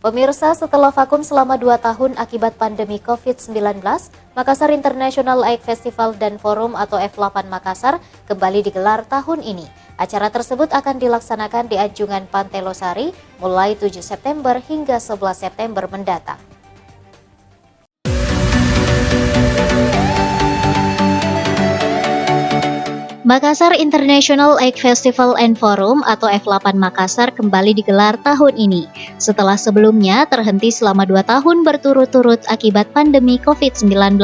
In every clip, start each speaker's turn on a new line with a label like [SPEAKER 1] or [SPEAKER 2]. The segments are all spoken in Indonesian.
[SPEAKER 1] Pemirsa, setelah vakum selama 2 tahun akibat pandemi COVID-19, Makassar International Egg Festival dan Forum atau F8 Makassar kembali digelar tahun ini. Acara tersebut akan dilaksanakan di Anjungan Pantai Losari mulai 7 September hingga 11 September mendatang. Makassar International Egg Festival and Forum atau F8 Makassar kembali digelar tahun ini, setelah sebelumnya terhenti selama 2 tahun berturut-turut akibat pandemi COVID-19.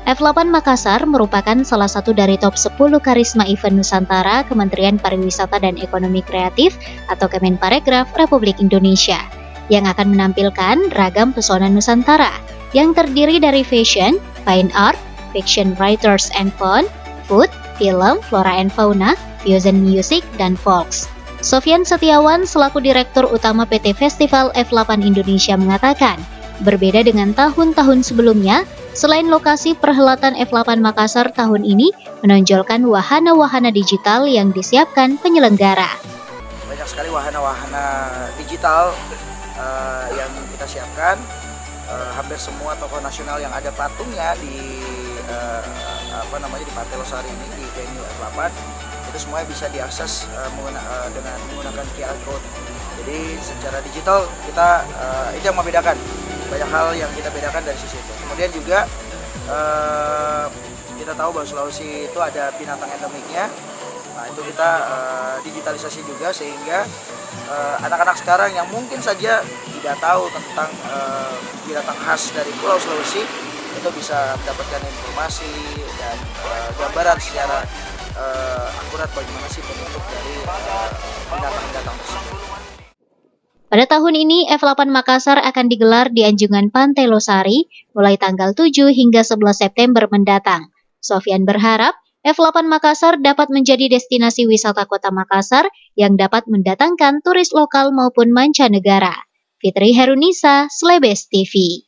[SPEAKER 1] F8 Makassar merupakan salah satu dari top 10 karisma event Nusantara Kementerian Pariwisata dan Ekonomi Kreatif atau Kemenparekraf Republik Indonesia, yang akan menampilkan ragam pesona Nusantara, yang terdiri dari fashion, fine art, fiction writers and fun, food, film, flora and fauna, fusion music, dan folks. Sofyan Setiawan selaku Direktur Utama PT Festival F8 Indonesia mengatakan, berbeda dengan tahun-tahun sebelumnya, selain lokasi perhelatan F8 Makassar tahun ini menonjolkan wahana-wahana digital yang disiapkan penyelenggara.
[SPEAKER 2] Banyak sekali wahana-wahana digital yang kita siapkan. Hampir semua tokoh nasional yang ada patungnya di di Pantai Losari ini, di venue F8, itu semuanya bisa diakses dengan menggunakan QR code. Jadi secara digital kita itu yang membedakan, banyak hal yang kita bedakan dari sisi itu. Kemudian juga kita tahu bahwa Sulawesi itu ada binatang endemiknya. Nah, itu kita digitalisasi juga sehingga anak-anak sekarang yang mungkin saja tidak tahu tentang binatang khas dari Pulau Sulawesi itu bisa mendapatkan informasi dan gambaran secara akurat bagaimana sih bentuk dari binatang-binatang tersebut.
[SPEAKER 1] Pada tahun ini, F8 Makassar akan digelar di Anjungan Pantai Losari mulai tanggal 7 hingga 11 September mendatang. Sofyan berharap F8 Makassar dapat menjadi destinasi wisata kota Makassar yang dapat mendatangkan turis lokal maupun mancanegara. Fitri Herunisa, Slebes TV.